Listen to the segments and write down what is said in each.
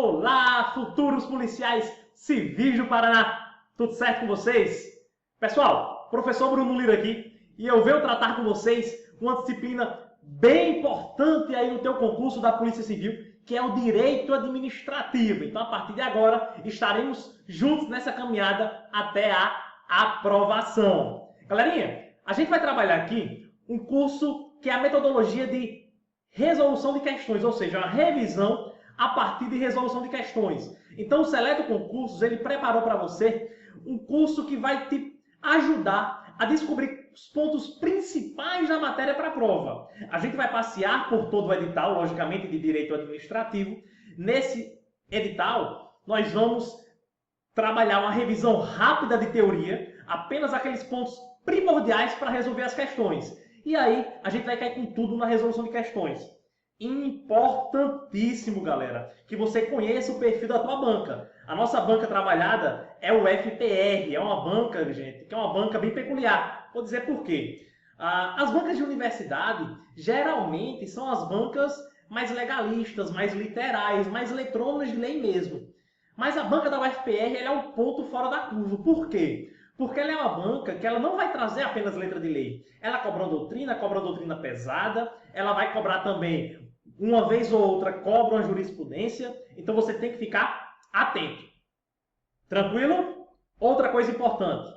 Olá, futuros policiais civis do Paraná! Tudo certo com vocês? Pessoal, professor Bruno Lira aqui e eu venho tratar com vocês uma disciplina bem importante aí no teu concurso da Polícia Civil, que é o Direito Administrativo. Então, a partir de agora, estaremos juntos nessa caminhada até a aprovação. Galerinha, a gente vai trabalhar aqui um curso que é a metodologia de resolução de questões, ou seja, a revisão a partir de resolução de questões. Então, o Seleto Concursos, ele preparou para você um curso que vai te ajudar a descobrir os pontos principais da matéria para a prova. A gente vai passear por todo o edital, logicamente, de direito administrativo. Nesse edital, nós vamos trabalhar uma revisão rápida de teoria, apenas aqueles pontos primordiais para resolver as questões. E aí, a gente vai cair com tudo na resolução de questões. Importantíssimo, galera, que você conheça o perfil da tua banca. A nossa banca trabalhada é o FPR, é uma banca, gente, que é uma banca bem peculiar. Vou dizer por quê. As bancas de universidade, geralmente, são as bancas mais legalistas, mais literais, mais eletrônicas de lei mesmo. Mas a banca da UFPR ela é um ponto fora da curva. Por quê? Porque ela é uma banca que ela não vai trazer apenas letra de lei. Ela cobra uma doutrina pesada, ela vai cobrar também, uma vez ou outra, cobra uma jurisprudência. Então você tem que ficar atento. Tranquilo? Outra coisa importante.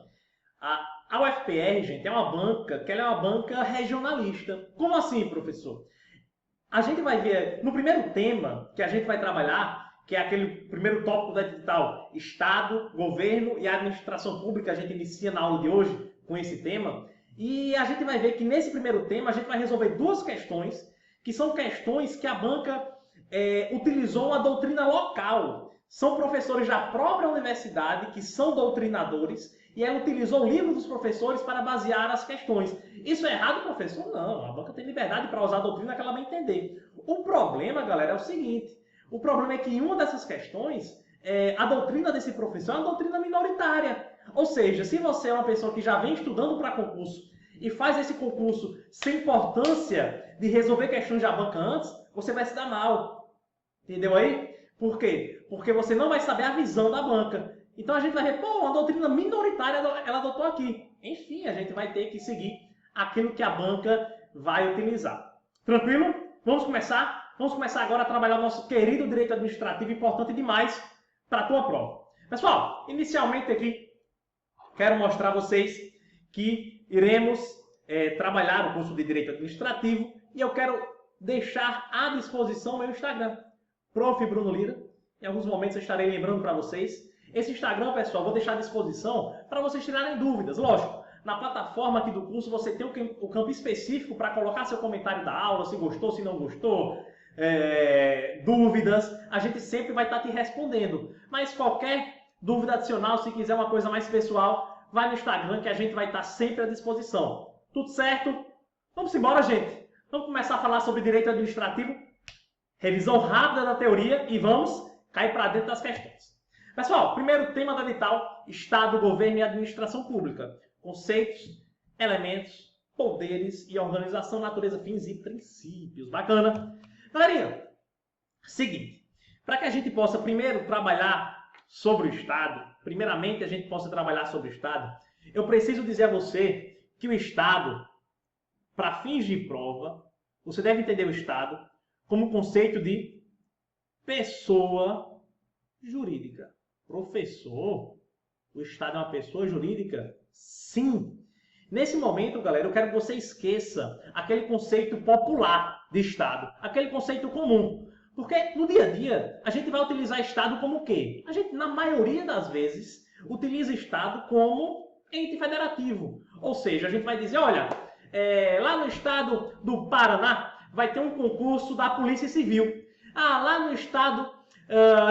A UFPR, gente, é uma banca que ela é uma banca regionalista. Como assim, professor? A gente vai ver, no primeiro tema que a gente vai trabalhar, que é aquele primeiro tópico da edital, Estado, Governo e Administração Pública, a gente inicia na aula de hoje com esse tema. E a gente vai ver que nesse primeiro tema a gente vai resolver duas questões, que são questões que a banca utilizou uma doutrina local. São professores da própria universidade que são doutrinadores e ela utilizou o livro dos professores para basear as questões. Isso é errado, professor? Não, a banca tem liberdade para usar a doutrina que ela vai entender. O problema, galera, é o seguinte. O problema é que em uma dessas questões, a doutrina desse professor é uma doutrina minoritária. Ou seja, se você é uma pessoa que já vem estudando para concurso e faz esse concurso sem importância de resolver questões da banca antes, você vai se dar mal. Entendeu aí? Por quê? Porque você não vai saber a visão da banca. Então a gente vai ver, pô, uma doutrina minoritária ela adotou aqui. Enfim, a gente vai ter que seguir aquilo que a banca vai utilizar. Tranquilo? Vamos começar? Vamos começar agora a trabalhar o nosso querido direito administrativo, importante demais para a tua prova. Pessoal, inicialmente aqui, quero mostrar a vocês que iremos trabalhar o curso de direito administrativo e eu quero deixar à disposição o meu Instagram, Prof. Bruno Lira. Em alguns momentos eu estarei lembrando para vocês. Esse Instagram, pessoal, vou deixar à disposição para vocês tirarem dúvidas. Lógico, na plataforma aqui do curso você tem o campo específico para colocar seu comentário da aula, se gostou, se não gostou, dúvidas, a gente sempre vai estar te respondendo. Mas qualquer dúvida adicional, se quiser uma coisa mais pessoal, vai no Instagram que a gente vai estar sempre à disposição. Tudo certo? Vamos embora, gente. Vamos começar a falar sobre direito administrativo, revisão rápida da teoria e vamos cair para dentro das questões. Pessoal, primeiro tema do edital, Estado, Governo e Administração Pública. Conceitos, elementos, poderes e organização, natureza, fins e princípios. Bacana? Galerinha, seguinte, para que a gente possa primeiro trabalhar sobre o Estado, primeiramente a gente possa trabalhar sobre o Estado, eu preciso dizer a você que o Estado, para fins de prova, você deve entender o Estado como conceito de pessoa jurídica. Professor, o Estado é uma pessoa jurídica? Sim. Nesse momento, galera, eu quero que você esqueça aquele conceito popular de Estado, aquele conceito comum. Porque no dia a dia, a gente vai utilizar Estado como o quê? A gente, na maioria das vezes, utiliza Estado como ente federativo. Ou seja, a gente vai dizer, olha, lá no estado do Paraná vai ter um concurso da Polícia Civil. Lá no estado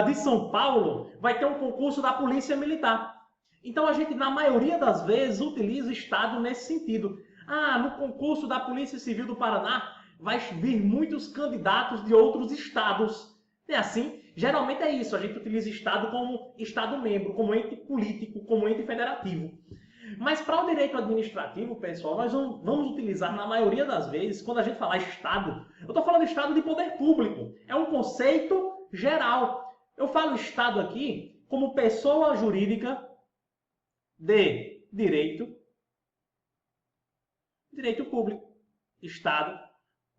de São Paulo vai ter um concurso da Polícia Militar. Então a gente, na maioria das vezes, utiliza Estado nesse sentido. No concurso da Polícia Civil do Paraná vai vir muitos candidatos de outros estados. É assim? Geralmente é isso, a gente utiliza Estado como Estado-membro, como ente político, como ente federativo. Mas para o direito administrativo, pessoal, nós vamos utilizar, na maioria das vezes, quando a gente falar Estado, eu estou falando Estado de poder público. É um conceito geral. Eu falo Estado aqui como pessoa jurídica de direito público. Estado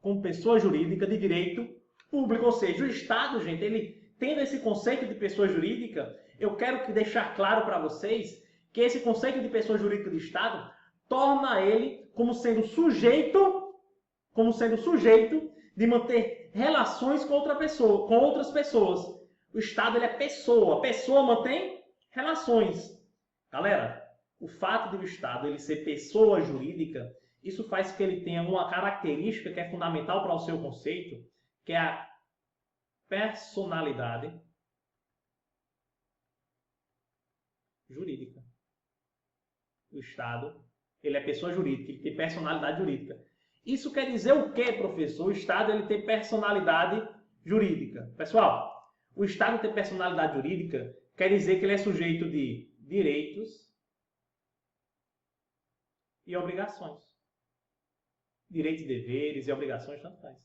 como pessoa jurídica de direito público. Ou seja, o Estado, gente, ele tendo esse conceito de pessoa jurídica, eu quero deixar claro para vocês que esse conceito de pessoa jurídica de Estado torna ele como sendo sujeito de manter relações com outra pessoa, com outras pessoas. O Estado ele é pessoa, a pessoa mantém relações. Galera, o fato de o Estado ele ser pessoa jurídica, isso faz que ele tenha uma característica que é fundamental para o seu conceito, que é a personalidade jurídica. O Estado, ele é pessoa jurídica, ele tem personalidade jurídica. Isso quer dizer o quê, professor? O Estado ele tem personalidade jurídica. Pessoal, o Estado ter personalidade jurídica quer dizer que ele é sujeito de direitos e obrigações. Direitos e deveres e obrigações, tanto faz.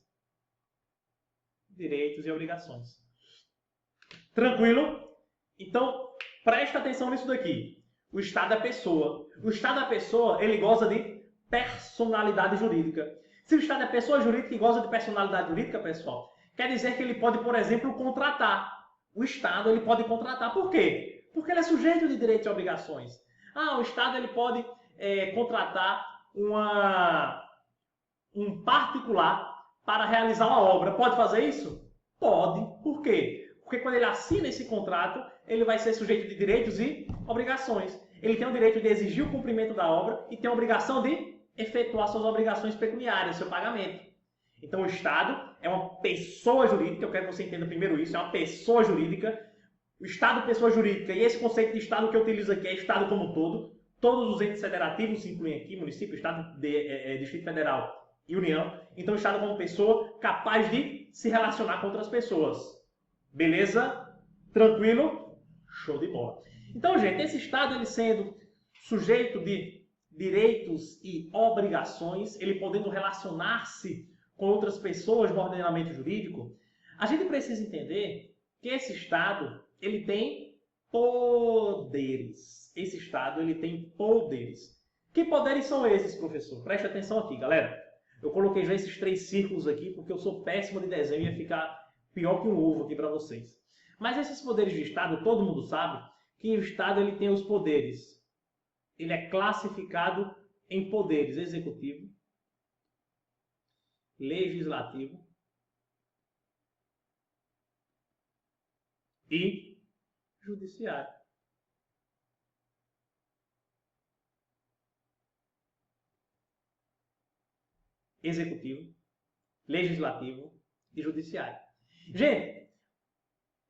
Direitos e obrigações. Tranquilo? Então, presta atenção nisso daqui. O Estado é pessoa. O Estado é pessoa, ele goza de personalidade jurídica. Se o Estado é pessoa jurídica e goza de personalidade jurídica, pessoal, quer dizer que ele pode, por exemplo, contratar. O Estado ele pode contratar. Por quê? Porque ele é sujeito de direitos e obrigações. O Estado ele pode contratar um particular para realizar uma obra. Pode fazer isso? Pode. Por quê? Porque quando ele assina esse contrato, ele vai ser sujeito de direitos e obrigações. Ele tem o direito de exigir o cumprimento da obra e tem a obrigação de efetuar suas obrigações pecuniárias, seu pagamento. Então, o Estado é uma pessoa jurídica, eu quero que você entenda primeiro isso, é uma pessoa jurídica. O Estado, pessoa jurídica, e esse conceito de Estado que eu utilizo aqui é Estado como um todo. Todos os entes federativos se incluem aqui, município, Estado, Distrito Federal e União. Então, o Estado como pessoa capaz de se relacionar com outras pessoas. Beleza? Tranquilo? Show de bola. Então, gente, esse Estado, ele sendo sujeito de direitos e obrigações, ele podendo relacionar-se com outras pessoas no ordenamento jurídico, a gente precisa entender que esse Estado, ele tem poderes. Esse Estado, ele tem poderes. Que poderes são esses, professor? Preste atenção aqui, galera. Eu coloquei já esses 3 círculos aqui, porque eu sou péssimo de desenho e ia ficar pior que um ovo aqui para vocês. Mas esses poderes de Estado, todo mundo sabe que o Estado ele tem os poderes. Ele é classificado em poderes executivo, legislativo e judiciário. Executivo, legislativo e judiciário. Gente,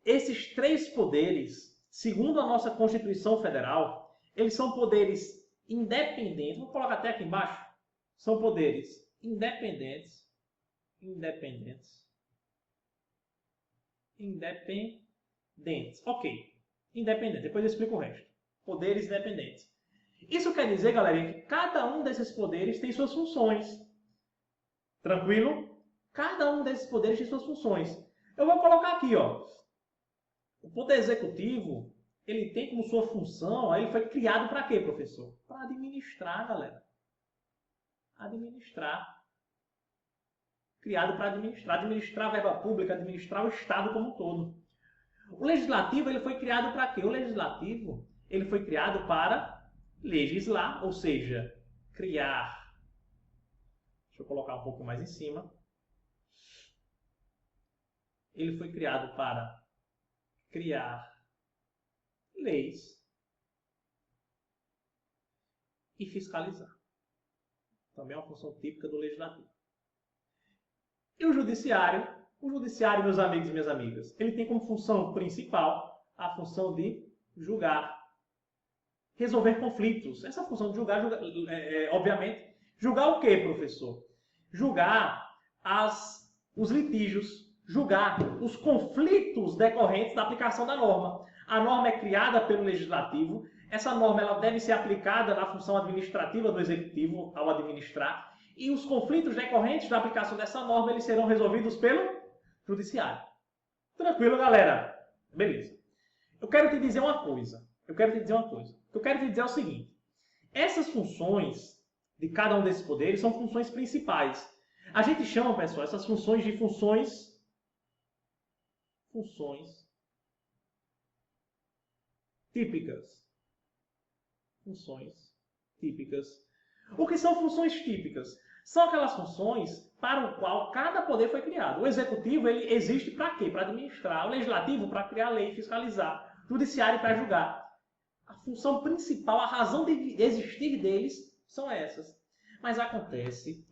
esses 3 poderes, segundo a nossa Constituição Federal, eles são poderes independentes. Vou colocar até aqui embaixo. São poderes independentes. Ok. Independente. Depois eu explico o resto. Poderes independentes. Isso quer dizer, galera, que cada um desses poderes tem suas funções. Tranquilo? Cada um desses poderes tem suas funções. Eu vou colocar aqui, ó. O poder executivo, ele tem como sua função, ele foi criado para quê, professor? Para administrar, galera. Administrar. Criado para administrar. Administrar a verba pública, administrar o Estado como um todo. O legislativo, ele foi criado para quê? O legislativo, ele foi criado para legislar, ou seja, criar. Deixa eu colocar um pouco mais em cima. Ele foi criado para criar leis e fiscalizar. Também é uma função típica do legislativo. E o judiciário, meus amigos e minhas amigas, ele tem como função principal a função de julgar, resolver conflitos. Essa função de julgar, obviamente, julgar o quê, professor? Julgar os litígios, julgar os conflitos decorrentes da aplicação da norma. A norma é criada pelo legislativo, essa norma ela deve ser aplicada na função administrativa do executivo ao administrar, e os conflitos decorrentes da aplicação dessa norma eles serão resolvidos pelo judiciário. Tranquilo, galera? Beleza. Eu quero te dizer uma coisa. O que eu quero te dizer é o seguinte. Essas funções de cada um desses poderes são funções principais. A gente chama, pessoal, essas funções de funções típicas. Funções típicas. O que são funções típicas? São aquelas funções para o qual cada poder foi criado. O executivo ele existe para quê? Para administrar. O legislativo para criar lei e fiscalizar. O judiciário para julgar. A função principal, a razão de existir deles são essas. Mas acontece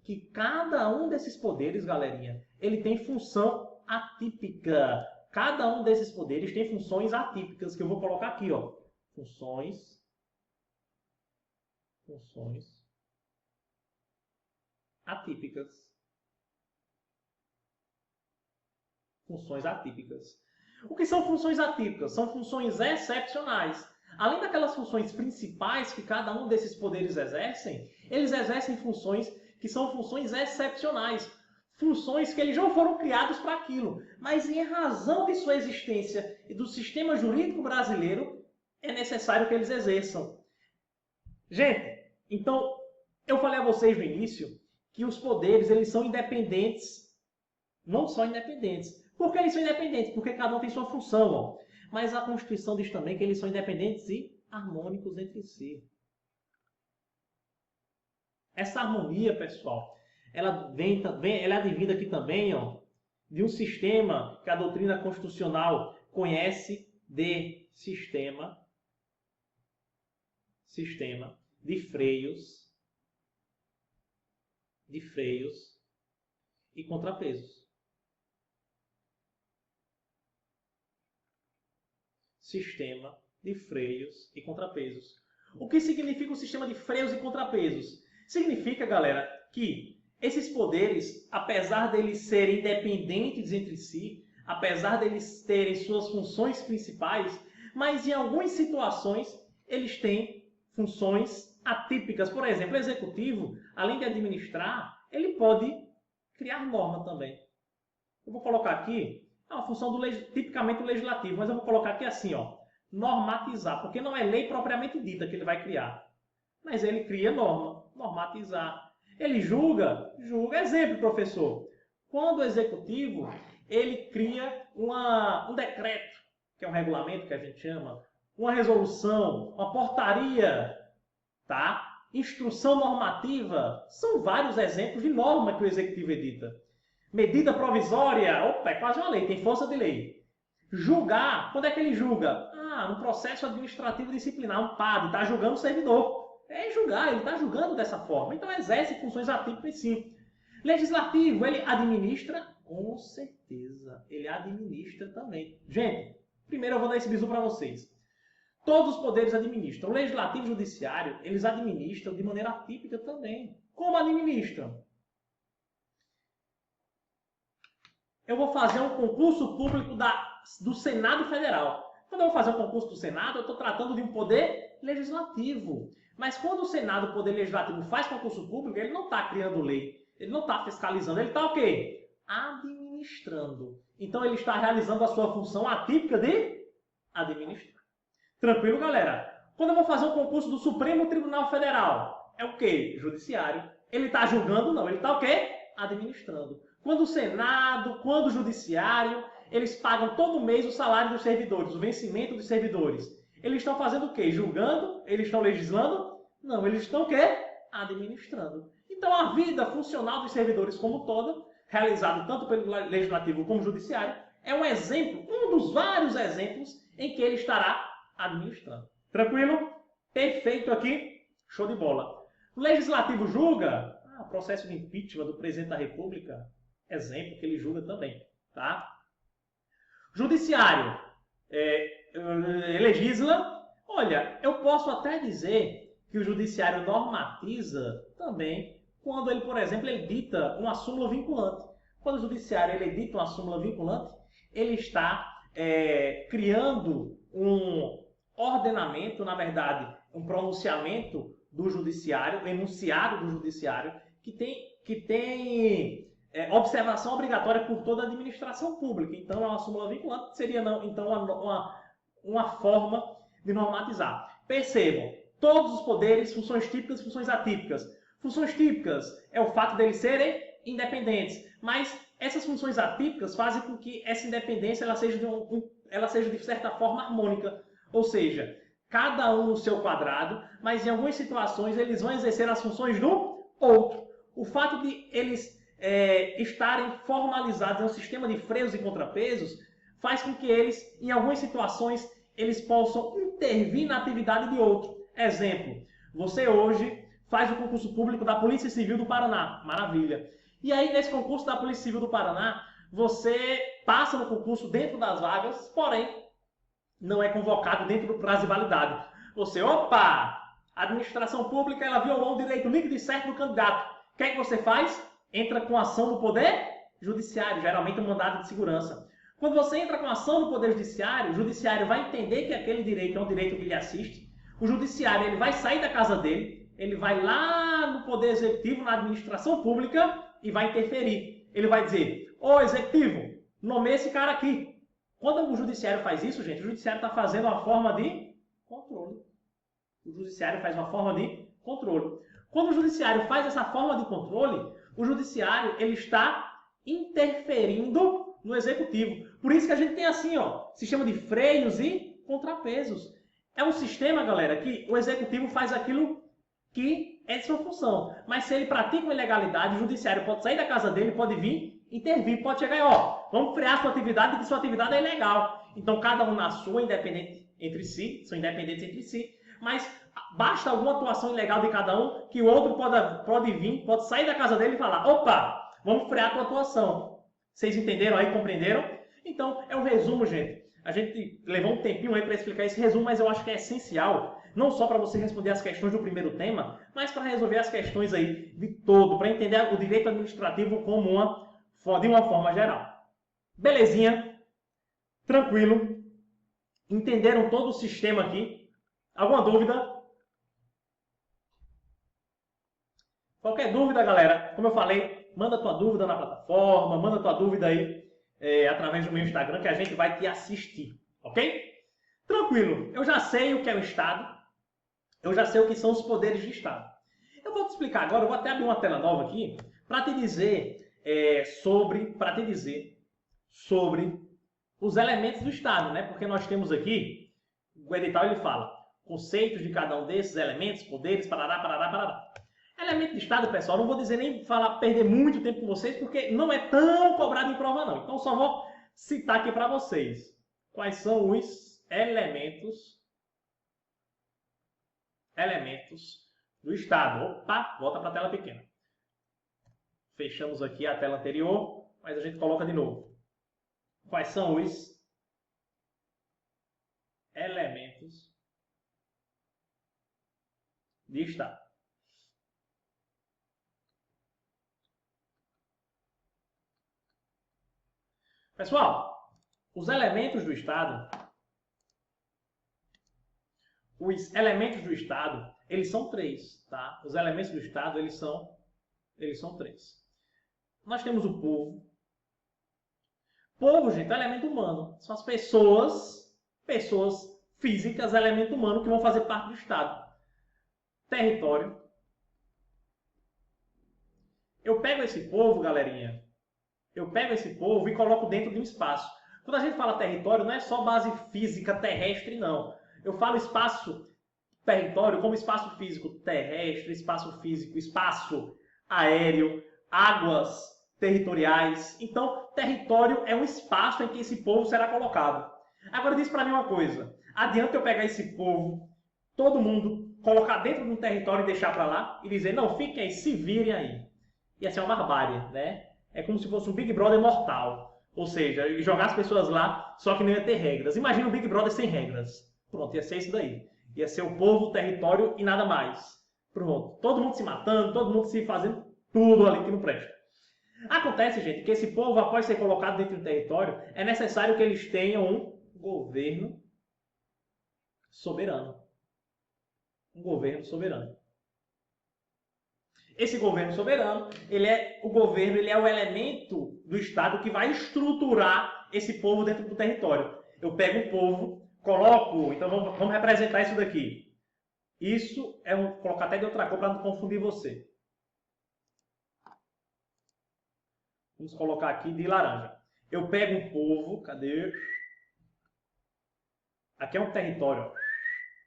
que cada um desses poderes, galerinha, ele tem função atípica. Cada um desses poderes tem funções atípicas, que eu vou colocar aqui, ó. Funções atípicas. Funções atípicas. O que são funções atípicas? São funções excepcionais. Além daquelas funções principais que cada um desses poderes exercem, eles exercem funções que são funções excepcionais. Funções que eles não foram criados para aquilo. Mas em razão de sua existência e do sistema jurídico brasileiro, é necessário que eles exerçam. Gente, então, eu falei a vocês no início que os poderes eles são independentes. Não só independentes. Por que eles são independentes? Porque cada um tem sua função. Ó. Mas a Constituição diz também que eles são independentes e harmônicos entre si. Essa harmonia, pessoal, ela é advinda aqui também ó, de um sistema que a doutrina constitucional conhece de sistema de freios e contrapesos. Sistema de freios e contrapesos. O que significa o sistema de freios e contrapesos? Significa, galera, que esses poderes, apesar deles serem independentes entre si, apesar deles terem suas funções principais, mas em algumas situações eles têm funções atípicas. Por exemplo, o executivo, além de administrar, ele pode criar norma também. Eu vou colocar aqui é uma função tipicamente do legislativo, mas eu vou colocar aqui assim, ó, normatizar, porque não é lei propriamente dita que ele vai criar. Mas ele cria norma, normatizar. Ele julga. Exemplo, professor. Quando o executivo, ele cria um decreto, que é um regulamento que a gente chama, uma resolução, uma portaria, tá? Instrução normativa, são vários exemplos de norma que o executivo edita. Medida provisória, opa, é quase uma lei, tem força de lei. Julgar, quando é que ele julga? No processo administrativo disciplinar, um PAD, está julgando o servidor. É julgar, ele está julgando dessa forma. Então exerce funções atípicas sim. Legislativo, ele administra? Com certeza, ele administra também. Gente, primeiro eu vou dar esse bisu para vocês. Todos os poderes administram. O legislativo e o judiciário, eles administram de maneira atípica também. Como administram? Eu vou fazer um concurso público do Senado Federal. Quando eu vou fazer um concurso do Senado, eu estou tratando de um poder legislativo. Mas quando o Senado, o poder legislativo, faz concurso público, ele não está criando lei, ele não está fiscalizando, ele está o quê? Administrando. Então ele está realizando a sua função atípica de administrar. Tranquilo, galera? Quando eu vou fazer um concurso do Supremo Tribunal Federal, é o quê? Judiciário. Ele está julgando? Não. Ele está o quê? Administrando. Quando o Senado, quando o Judiciário, eles pagam todo mês o salário dos servidores, o vencimento dos servidores. Eles estão fazendo o quê? Julgando? Eles estão legislando? Não, eles estão o quê? Administrando. Então a vida funcional dos servidores como toda, realizado tanto pelo Legislativo como Judiciário, é um exemplo, um dos vários exemplos em que ele estará administrando. Tranquilo? Perfeito aqui? Show de bola. O Legislativo julga? Processo de impeachment do presidente da República, exemplo que ele julga também. Tá? Judiciário legisla. Olha, eu posso até dizer que o Judiciário normatiza também quando ele, por exemplo, edita uma súmula vinculante. Quando o Judiciário ele edita uma súmula vinculante, ele está criando um ordenamento, na verdade, um pronunciamento do Judiciário, um enunciado do Judiciário, que tem observação obrigatória por toda a administração pública. Então, é uma súmula vinculante, seria não, então uma forma de normatizar. Percebam, todos os poderes, funções típicas e funções atípicas. Funções típicas é o fato deles serem independentes, mas essas funções atípicas fazem com que essa independência ela seja de certa forma harmônica, ou seja, cada um no seu quadrado, mas em algumas situações eles vão exercer as funções do outro. O fato de eles estarem formalizados em um sistema de freios e contrapesos faz com que eles, em algumas situações, eles possam intervir na atividade de outro. Exemplo, você hoje faz o concurso público da Polícia Civil do Paraná. Maravilha. E aí, nesse concurso da Polícia Civil do Paraná, você passa no concurso dentro das vagas, porém, não é convocado dentro do prazo de validade. Você, opa! A administração pública, ela violou o direito líquido e certo do candidato. O que é que você faz? Entra com ação do Poder Judiciário, geralmente um mandado de segurança. Quando você entra com ação do Poder Judiciário, o Judiciário vai entender que aquele direito é um direito que lhe assiste. O Judiciário ele vai sair da casa dele, ele vai lá no Poder Executivo, na administração pública e vai interferir. Ele vai dizer, ô Executivo, nomeie esse cara aqui. Quando o Judiciário faz isso, gente, o Judiciário está fazendo uma forma de controle. O Judiciário faz uma forma de controle. Quando o Judiciário faz essa forma de controle, o Judiciário ele está interferindo no Executivo. Por isso que a gente tem assim, ó, sistema de freios e contrapesos. É um sistema, galera, que o Executivo faz aquilo que é de sua função. Mas se ele pratica uma ilegalidade, o Judiciário pode sair da casa dele, pode vir, intervir, pode chegar e, ó, vamos frear sua atividade, que sua atividade é ilegal. Então, cada um na sua, independente entre si, são independentes entre si, mas basta alguma atuação ilegal de cada um, que o outro pode vir, pode sair da casa dele e falar, opa, vamos frear a tua atuação. Vocês entenderam aí, compreenderam? Então, é um resumo, gente. A gente levou um tempinho aí para explicar esse resumo, mas eu acho que é essencial, não só para você responder as questões do primeiro tema, mas para resolver as questões aí de todo, para entender o direito administrativo como de uma forma geral. Belezinha? Tranquilo? Entenderam todo o sistema aqui? Alguma dúvida? Qualquer dúvida, galera, como eu falei, manda tua dúvida na plataforma, manda tua dúvida aí através do meu Instagram que a gente vai te assistir, ok? Tranquilo, eu já sei o que é o Estado, eu já sei o que são os poderes de Estado. Eu vou te explicar agora, eu vou até abrir uma tela nova aqui para te dizer sobre os elementos do Estado, né? Porque nós temos aqui, o edital ele fala, conceitos de cada um desses elementos, poderes, parará, parará, parará. Elemento de Estado, pessoal, não vou dizer nem perder muito tempo com vocês, porque não é tão cobrado em prova, não. Então, só vou citar aqui para vocês quais são os elementos do Estado. Opa, volta para a tela pequena. Fechamos aqui a tela anterior, mas a gente coloca de novo. Quais são os elementos de Estado? Pessoal, os elementos do Estado, eles são três, tá? Os elementos do Estado, eles são três. Nós temos o povo. Povo, gente, é elemento humano. São as pessoas físicas, elemento humano, que vão fazer parte do Estado. Território. Eu pego esse povo, galerinha, e coloco dentro de um espaço. Quando a gente fala território, não é só base física terrestre, não. Eu falo espaço território como espaço físico terrestre, espaço físico, espaço aéreo, águas territoriais. Então, território é um espaço em que esse povo será colocado. Agora, diz para mim uma coisa. Adianta eu pegar esse povo, todo mundo, colocar dentro de um território e deixar para lá e dizer, não, fiquem aí, se virem aí. Ia ser uma barbárie, né? É como se fosse um Big Brother mortal. Ou seja, jogar as pessoas lá, só que não ia ter regras. Imagina um Big Brother sem regras. Pronto, ia ser isso daí. Ia ser o povo, o território e nada mais. Pronto. Todo mundo se matando, todo mundo se fazendo tudo ali que não presta. Acontece, gente, que esse povo, após ser colocado dentro do território, é necessário que eles tenham um governo soberano. Um governo soberano. Esse governo soberano, o governo ele é o elemento do Estado que vai estruturar esse povo dentro do território. Eu pego um povo, coloco, então vamos representar isso daqui. Isso é vou colocar até de outra cor para não confundir você. Vamos colocar aqui de laranja. Eu pego um povo, cadê? Aqui é um território.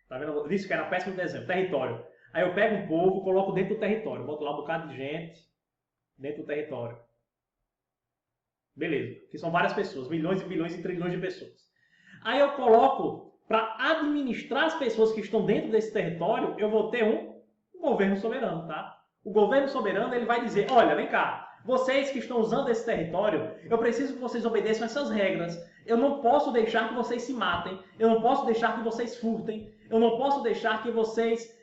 Tá vendo? Eu disse que era péssimo desenho. Território. Aí eu pego um povo, coloco dentro do território. Boto lá um bocado de gente dentro do território. Beleza. Que são várias pessoas. Milhões e bilhões e trilhões de pessoas. Aí eu coloco para administrar as pessoas que estão dentro desse território, eu vou ter um governo soberano, tá? O governo soberano ele vai dizer, olha, vem cá. Vocês que estão usando esse território, eu preciso que vocês obedeçam essas regras. Eu não posso deixar que vocês se matem. Eu não posso deixar que vocês furtem. Eu não posso deixar que vocês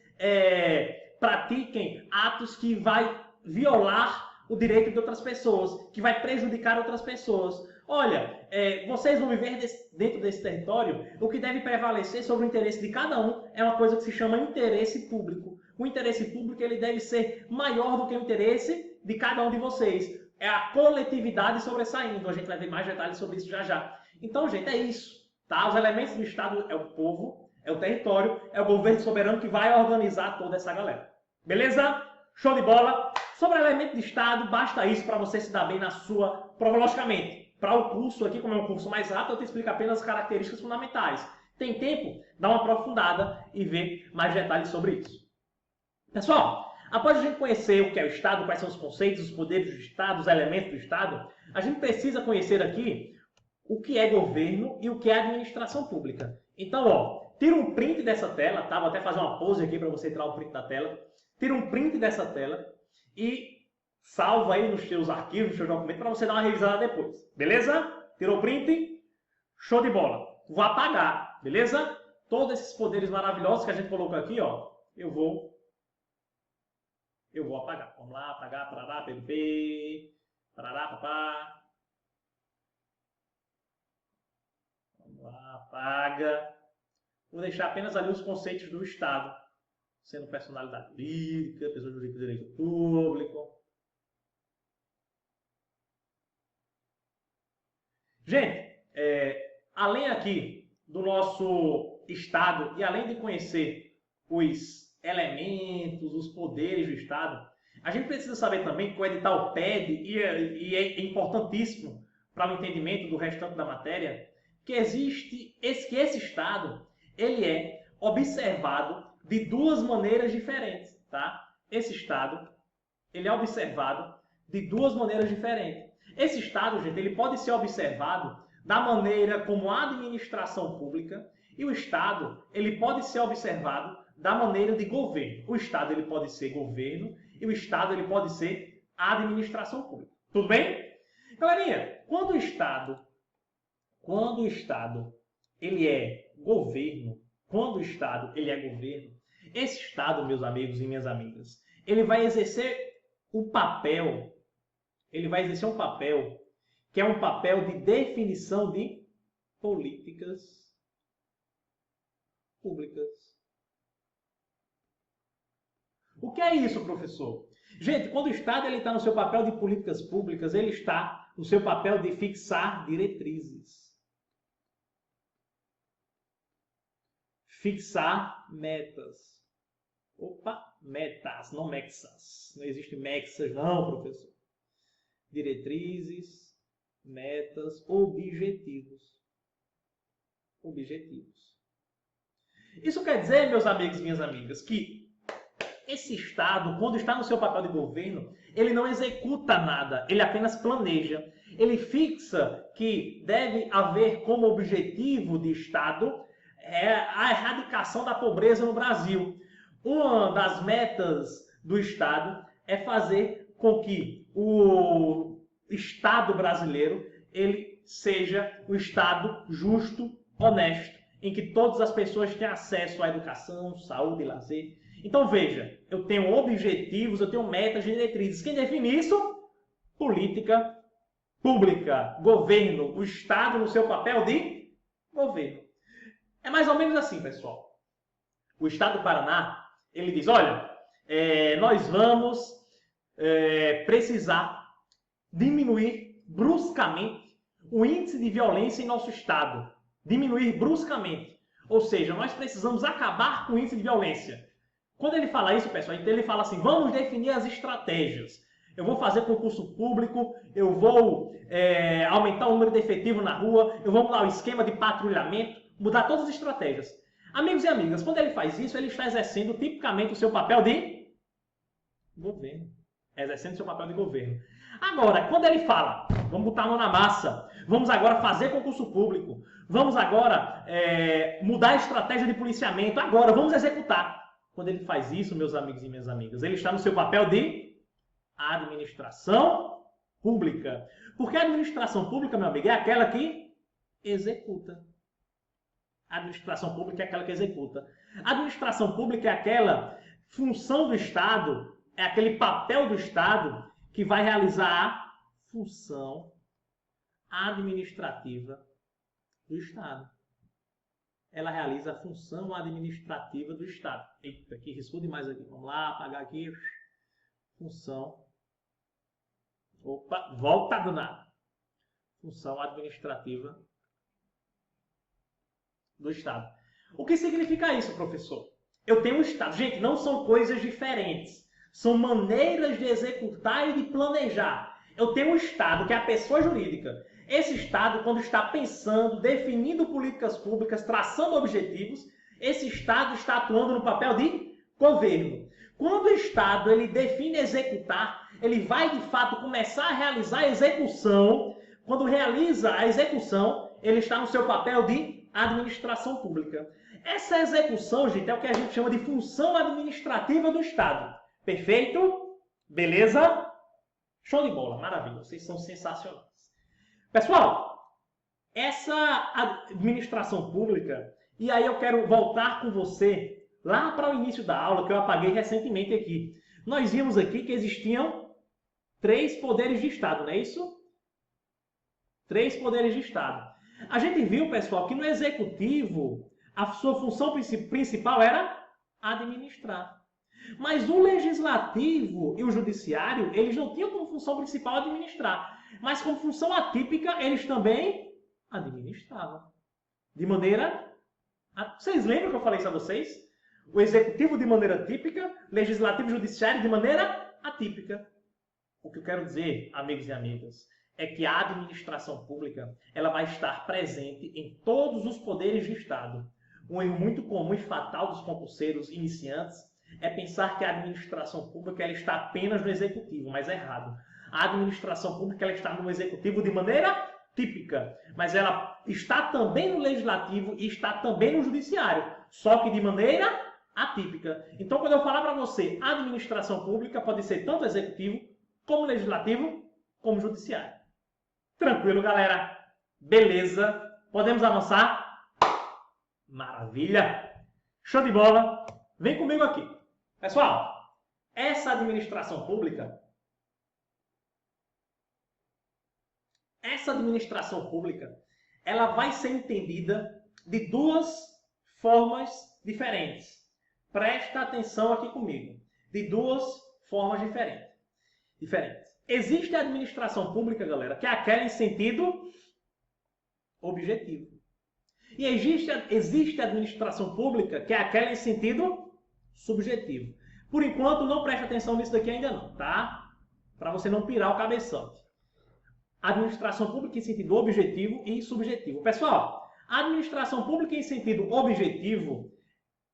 pratiquem atos que vai violar o direito de outras pessoas, que vai prejudicar outras pessoas. Olha, vocês vão viver dentro desse território, o que deve prevalecer sobre o interesse de cada um é uma coisa que se chama interesse público. O interesse público ele deve ser maior do que o interesse de cada um de vocês. É a coletividade sobressaindo. A gente vai ver mais detalhes sobre isso já já. Então, gente, é isso. Tá? Os elementos do Estado é o povo, é o território, é o governo soberano que vai organizar toda essa galera. Beleza? Show de bola? Sobre elemento de Estado, basta isso para você se dar bem na sua prova. Logicamente, para o curso aqui, como é um curso mais rápido, eu te explico apenas as características fundamentais. Tem tempo? Dá uma aprofundada e vê mais detalhes sobre isso. Pessoal, após a gente conhecer o que é o Estado, quais são os conceitos, os poderes do Estado, os elementos do Estado, a gente precisa conhecer aqui o que é governo e o que é administração pública. Então, ó, tira um print dessa tela, tá? Vou até fazer uma pose aqui para você tirar o print da tela. Tira um print dessa tela e salva aí nos seus arquivos, nos seus documentos, para você dar uma revisada depois. Beleza? Tirou o print? Show de bola. Vou apagar, beleza? Todos esses poderes maravilhosos que a gente colocou aqui, ó, eu vou apagar. Vamos lá, apagar, parará, PVP, parará, papá. Vamos lá, apaga. Vou deixar apenas ali os conceitos do Estado, sendo personalidade jurídica, pessoa jurídica de direito público. Gente, além aqui do nosso Estado e além de conhecer os elementos, os poderes do Estado, a gente precisa saber também que o edital pede, e é importantíssimo para o entendimento do restante da matéria, que esse Estado ele é observado de duas maneiras diferentes, tá? Esse Estado ele é observado de duas maneiras diferentes. Esse Estado, gente, ele pode ser observado da maneira como a administração pública e o Estado ele pode ser observado da maneira de governo. O Estado ele pode ser governo e o Estado ele pode ser administração pública. Tudo bem? Galerinha, quando o Estado ele é governo, esse Estado, meus amigos e minhas amigas, ele vai exercer um papel que é um papel de definição de políticas públicas. O que é isso, professor? Gente, quando o Estado está no seu papel de políticas públicas, ele está no seu papel de fixar diretrizes. Fixar metas. Opa, metas, não mexas. Não existe mexas, não, professor. Diretrizes, metas, objetivos. Isso quer dizer, meus amigos e minhas amigas, que esse Estado, quando está no seu papel de governo, ele não executa nada, ele apenas planeja. Ele fixa que deve haver como objetivo de Estado a erradicação da pobreza no Brasil. Uma das metas do Estado é fazer com que o Estado brasileiro ele seja um Estado justo, honesto, em que todas as pessoas tenham acesso à educação, saúde e lazer. Então veja, eu tenho objetivos, eu tenho metas e diretrizes. Quem define isso? Política pública, governo, o Estado no seu papel de governo. É mais ou menos assim, pessoal. O Estado do Paraná, ele diz, olha, nós vamos precisar diminuir bruscamente o índice de violência em nosso estado. Diminuir bruscamente. Ou seja, nós precisamos acabar com o índice de violência. Quando ele fala isso, pessoal, então ele fala assim, vamos definir as estratégias. Eu vou fazer concurso público, eu vou aumentar o número de efetivo na rua, eu vou mudar o esquema de patrulhamento, mudar todas as estratégias. Amigos e amigas, quando ele faz isso, ele está exercendo tipicamente o seu papel de governo. Exercendo o seu papel de governo. Agora, quando ele fala, vamos botar a mão na massa, vamos agora fazer concurso público, vamos agora mudar a estratégia de policiamento, agora vamos executar. Quando ele faz isso, meus amigos e minhas amigas, ele está no seu papel de administração pública. Porque a administração pública, meu amigo, é aquela que executa. A administração pública é aquela que executa. A administração pública é aquela função do Estado, é aquele papel do Estado que vai realizar a função administrativa do Estado. Ela realiza a função administrativa do Estado. Eita, que riscou demais aqui. Vamos lá, apagar aqui. Função. Opa, volta do nada. Função administrativa do Estado. O que significa isso, professor? Eu tenho um Estado. Gente, não são coisas diferentes. São maneiras de executar e de planejar. Eu tenho um Estado, que é a pessoa jurídica. Esse Estado, quando está pensando, definindo políticas públicas, traçando objetivos, esse Estado está atuando no papel de governo. Quando o Estado ele define executar, ele vai de fato começar a realizar a execução. Quando realiza a execução, ele está no seu papel de administração pública. Essa execução, gente, é o que a gente chama de função administrativa do Estado. Perfeito? Beleza? Show de bola, maravilha, vocês são sensacionais. Pessoal, essa administração pública, e aí eu quero voltar com você lá para o início da aula, que eu apaguei recentemente aqui. Nós vimos aqui que existiam 3 poderes de Estado, não é isso? 3 poderes de Estado. A gente viu, pessoal, que no Executivo, a sua função principal era administrar. Mas o Legislativo e o Judiciário, eles não tinham como função principal administrar. Mas como função atípica, eles também administravam. De maneira... Vocês lembram que eu falei isso a vocês? O Executivo de maneira típica, Legislativo e Judiciário de maneira atípica. O que eu quero dizer, amigos e amigas, é que a administração pública ela vai estar presente em todos os poderes de Estado. Um erro muito comum e fatal dos concurseiros iniciantes é pensar que a administração pública ela está apenas no executivo, mas é errado. A administração pública ela está no executivo de maneira típica, mas ela está também no legislativo e está também no judiciário, só que de maneira atípica. Então, quando eu falar para você, a administração pública pode ser tanto executivo, como legislativo, como judiciário. Tranquilo, galera? Beleza? Podemos avançar? Maravilha! Show de bola! Vem comigo aqui. Pessoal, essa administração pública, ela vai ser entendida de 2 formas diferentes. Presta atenção aqui comigo. De 2 formas diferentes. Existe a administração pública, galera, que é aquela em sentido objetivo. E existe a administração pública que é aquela em sentido subjetivo. Por enquanto, não preste atenção nisso daqui ainda não, tá? Para você não pirar o cabeçote. Administração pública em sentido objetivo e subjetivo. Pessoal, a administração pública em sentido objetivo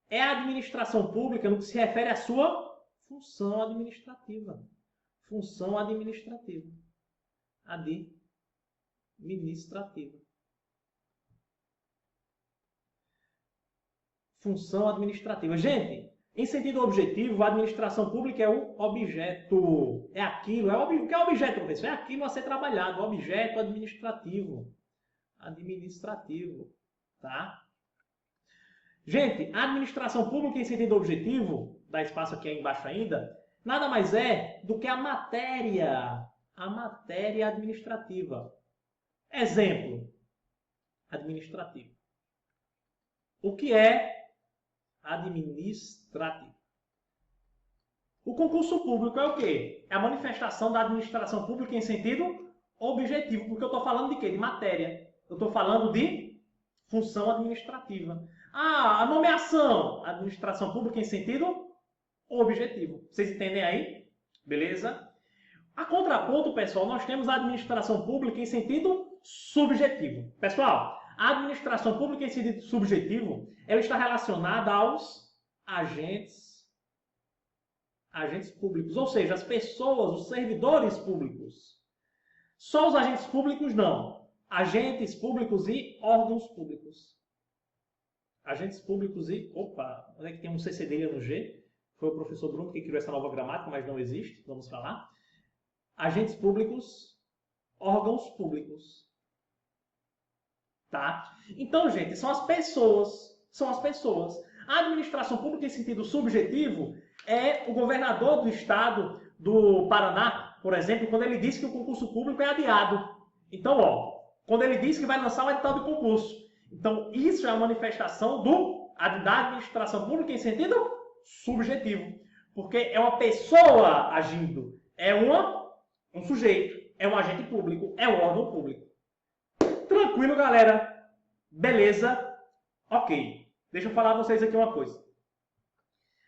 é a administração pública no que se refere à sua função administrativa. Função administrativa. Função administrativa. Gente, em sentido objetivo, a administração pública é o objeto. É aquilo. O que é objeto, professor? É aquilo a ser trabalhado. Objeto administrativo. Tá? Gente, a administração pública em sentido objetivo, dá espaço aqui embaixo ainda, nada mais é do que a matéria administrativa. Exemplo, administrativo. O que é administrativo? O concurso público é o quê? É a manifestação da administração pública em sentido objetivo, porque eu estou falando de quê? De matéria. Eu estou falando de função administrativa. Ah, a nomeação, administração pública em sentido objetivo. Vocês entendem aí? Beleza? A contraponto, pessoal, nós temos a administração pública em sentido subjetivo. Pessoal, a administração pública em sentido subjetivo, ela está relacionada aos agentes públicos, ou seja, as pessoas, os servidores públicos. Só os agentes públicos não. Agentes públicos e órgãos públicos. Agentes públicos e... Opa, onde é que tem um C cedilha no G? Foi o professor Bruno que criou essa nova gramática, mas não existe. Vamos falar. Agentes públicos, órgãos públicos. Tá? Então, gente, são as pessoas. São as pessoas. A administração pública em sentido subjetivo é o governador do estado do Paraná, por exemplo, quando ele diz que o concurso público é adiado. Então, ó, quando ele diz que vai lançar o edital de concurso. Então, isso é a manifestação da administração pública em sentido subjetivo. Porque é uma pessoa agindo, é um sujeito, é um agente público, é um órgão público. Tranquilo, galera? Beleza? Ok. Deixa eu falar a vocês aqui uma coisa.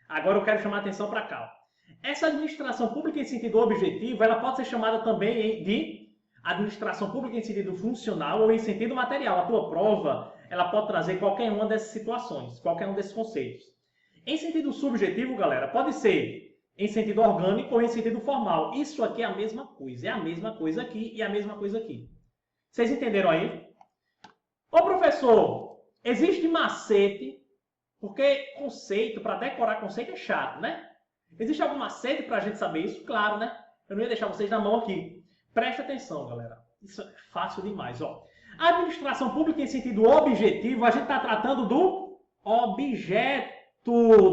Agora eu quero chamar a atenção para cá. Essa administração pública em sentido objetivo, ela pode ser chamada também de administração pública em sentido funcional ou em sentido material. A tua prova, ela pode trazer qualquer uma dessas situações, qualquer um desses conceitos. Em sentido subjetivo, galera, pode ser em sentido orgânico ou em sentido formal. Isso aqui é a mesma coisa. É a mesma coisa aqui e a mesma coisa aqui. Vocês entenderam aí? Ô professor, existe macete, porque conceito, para decorar conceito é chato, né? Existe algum macete para a gente saber isso? Claro, né? Eu não ia deixar vocês na mão aqui. Preste atenção, galera. Isso é fácil demais, ó. A administração pública em sentido objetivo, a gente está tratando do objeto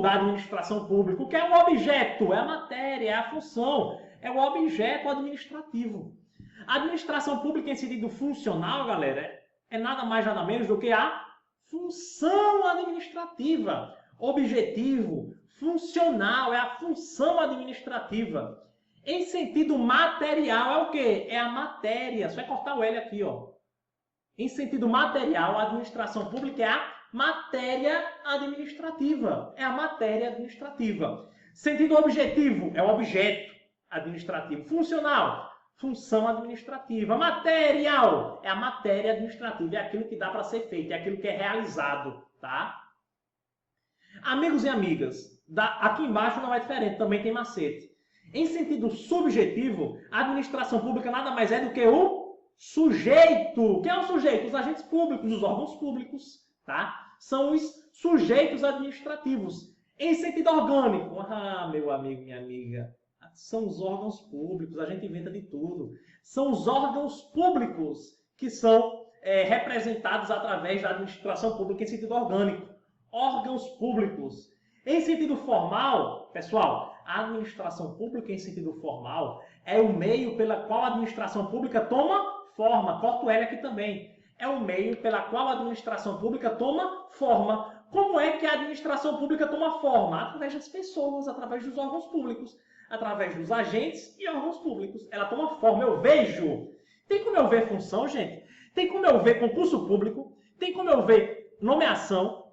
da administração pública. O que é um objeto? É a matéria, é a função, é o objeto administrativo. A administração pública em sentido funcional, galera, é nada mais nada menos do que a função administrativa. Objetivo, funcional, é a função administrativa. Em sentido material, é o quê? É a matéria. Só é cortar o L aqui, ó. Em sentido material, a administração pública é a matéria administrativa. É a matéria administrativa. Sentido objetivo, é o objeto administrativo. Funcional, função administrativa. Material, é a matéria administrativa. É aquilo que dá para ser feito, é aquilo que é realizado, tá? Amigos e amigas, aqui embaixo não é diferente, também tem macete. Em sentido subjetivo, a administração pública nada mais é do que o sujeito. Quem é o sujeito? Os agentes públicos, os órgãos públicos, tá? São os sujeitos administrativos. Em sentido orgânico, meu amigo, minha amiga, são os órgãos públicos, a gente inventa de tudo. São os órgãos públicos que são representados através da administração pública em sentido orgânico. Órgãos públicos. Em sentido formal, pessoal, a administração pública em sentido formal é o meio pela qual a administração pública toma forma. Corta o L aqui também. É o meio pela qual a administração pública toma forma. Como é que a administração pública toma forma? Através das pessoas, através dos órgãos públicos, através dos agentes e órgãos públicos. Ela toma forma, eu vejo. Tem como eu ver função, gente? Tem como eu ver concurso público? Tem como eu ver nomeação?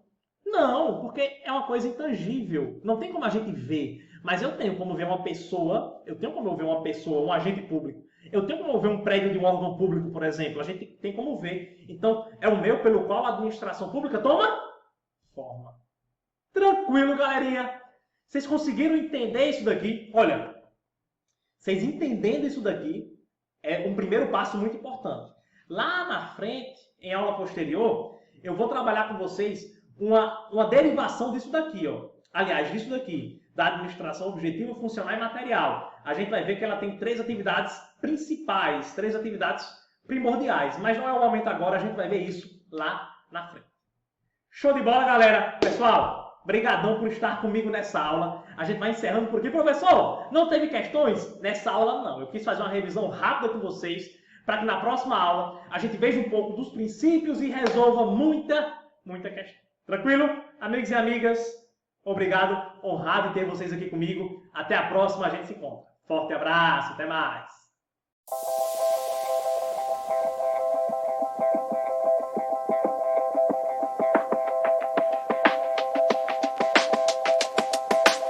Não, porque é uma coisa intangível. Não tem como a gente ver. Mas eu tenho como ver uma pessoa, um agente público. Eu tenho como ver um prédio de um órgão público, por exemplo. A gente tem como ver. Então, é o meio pelo qual a administração pública toma forma. Tranquilo, galerinha? Vocês conseguiram entender isso daqui? Olha, vocês entendendo isso daqui é um primeiro passo muito importante. Lá na frente, em aula posterior, eu vou trabalhar com vocês uma derivação disso daqui, ó. Aliás, disso daqui, da administração objetiva, funcional e material. A gente vai ver que ela tem 3 atividades principais, 3 atividades primordiais. Mas não é o momento agora, a gente vai ver isso lá na frente. Show de bola, galera! Pessoal, brigadão por estar comigo nessa aula. A gente vai encerrando por aqui. Professor, não teve questões? Nessa aula não. Eu quis fazer uma revisão rápida com vocês, para que na próxima aula a gente veja um pouco dos princípios e resolva muita questão. Tranquilo? Amigos e amigas, Obrigado, honrado em ter vocês aqui comigo. Até a próxima, a gente se encontra. Forte abraço, até mais.